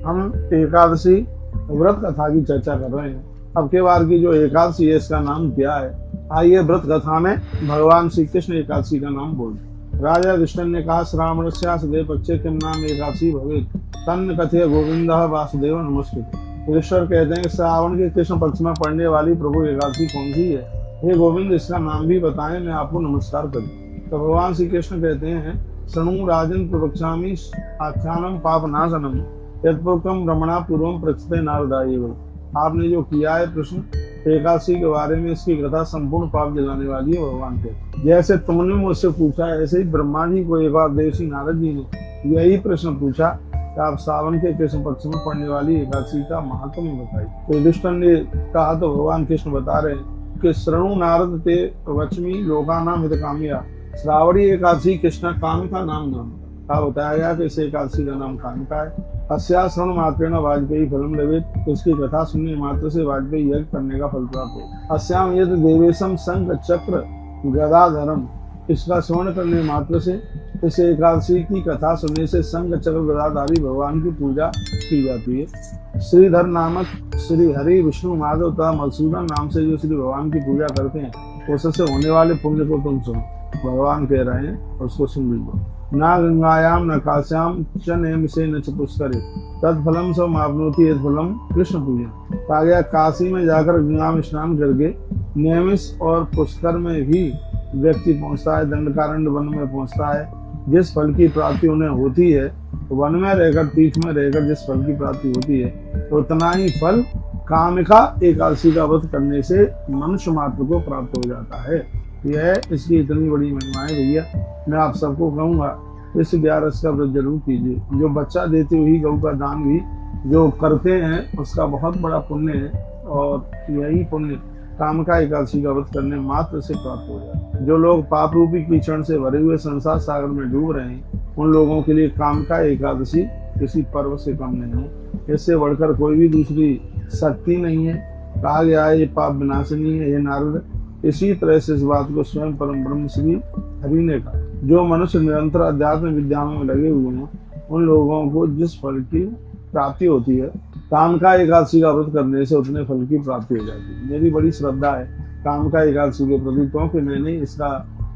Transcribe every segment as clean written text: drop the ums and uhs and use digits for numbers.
हम एकादशी व्रत कथा की चर्चा कर रहे हैं। अब के बार की जो एकादशी है इसका नाम क्या है? आइए व्रत कथा में भगवान श्री कृष्ण एकादशी का नाम बोलते। राजा कृष्ण ने कहा, श्रावणस्या सदे पक्षे किम नाम एकादशी भवेत् तन्न कथय गोविंद वासुदेव नमस्कृत। ईश्वर कहते हैं कि श्रावण के कृष्ण पक्ष में पड़ने वाली प्रभु एकादशी कौन सी है? हे गोविंद, इसका नाम भी बताएं, मैं आपको नमस्कार करूं। तो भगवान श्री कृष्ण कहते हैं, शृणु राजन प्रवक्ष्यामि आख्यानम पापनाशनम यत्पूर्वकम रमणा पूर्वम प्रचते नारदाय। आपने जो किया है प्रश्न एकादशी के बारे में, इसकी कथा संपूर्ण पाप जलाने वाली है भगवान के। जैसे तुमने मुझसे पूछा, ऐसे ही ब्रह्मा जी को एक बार देवसी नारद जी ने यही प्रश्न पूछा कि आप सावन के कृष्ण पक्ष में पड़ने वाली एकादशी का महात्म्य बताइए। तो युधिष्ठिर ने कहा तो भगवान कृष्ण बता रहे हैं कि शृणु नारद ते वचमी लोकानाम हितकामिया। श्रावणी एकादशी कृष्ण कामिका नाम का बताया गया कि इस एकादशी का नाम कामिका है। अस्या श्रवण मात्रेण वाजपेयी फलम लभेत। इसकी कथा सुनने मात्र से वाजपेयी यज्ञ करने का फल प्राप्त हो। अस्याम यद देवेशम शंख चक्र गदाधरम। इसका श्रवण करने मात्र से, इस एकादशी की कथा सुनने से शंख चक्र गदाधारी भगवान की पूजा की जाती है। श्रीधर नामक श्री हरि विष्णु माधव तथा मधुसूदन नाम से जो श्री भगवान की पूजा करते हैं, उससे होने वाले पुण्य को तुम सुनो। भगवान कह रहे हैं, उसको सुन लीजिए। ना गंगायाम न काश्याम च नेमिषे न च पुष्करे तत्फलम सब आपनोति यत्फलम कृष्ण पूजन। कहा गया, काशी में जाकर गंगा में स्नान करके नेमिष और पुष्कर में भी व्यक्ति पहुंचता है, दंडकारण्य वन में पहुंचता है। जिस फल की प्राप्ति उन्हें होती है, वन में रहकर तीर्थ में रहकर जिस फल की प्राप्ति होती है, तो उतना ही फल कामिका एकादशी का व्रत करने से मनुष्य मात्र को प्राप्त हो जाता है। यह इसकी इतनी बड़ी महिमा है भैया। मैं आप सबको कहूँगा, इस 11 का व्रत जरूर कीजिए। जो बच्चा देते हुए गौ का दान भी जो करते हैं, उसका बहुत बड़ा पुण्य है, और यही पुण्य कामिका एकादशी का व्रत करने मात्र से प्राप्त हो जाता है। जो लोग पाप रूपी कीचड़ से भरे हुए संसार सागर में डूब रहे हैं, उन लोगों के लिए कामिका एकादशी किसी पर्व से कम नहीं है। इससे बढ़कर कोई भी दूसरी शक्ति नहीं है। कहा गया है, ये पाप विनाशिनी है। ये नारद, इसी तरह से इस बात को स्वयं परम ब्रह्म श्री हरि ने कहा। जो मनुष्य निरंतर अध्यात्म विद्याओं में लगे हुए हैं, उन लोगों को जिस फल की प्राप्ति होती है, कामिका एकादशी का व्रत करने से उतने फल की प्राप्ति हो जाती है। मेरी बड़ी श्रद्धा है कामिका एकादशी के प्रति, क्योंकि मैंने इसका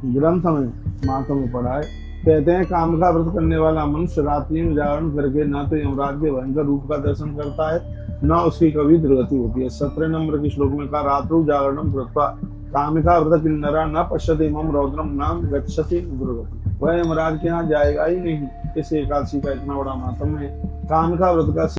ग्रंथ में महात्म्य पढ़ा है। कहते हैं, कामिका व्रत करने वाला मनुष्य रात्रि में जागरण करके ना तो यमराज के भयंकर रूप का दर्शन करता है, न उसकी कभी दुर्गति होती है। 17 नंबर के श्लोक में कहा, रात्रौ जागरणम कृत्वा कामिका व्रत किन्नरा न पश्यति मम रौद्रम नाम गच्छति दुर्गति। वह यमराज के यहाँ जाएगा ही नहीं। इस एकादशी का इतना बड़ा महात्म्य है। कामिका व्रत का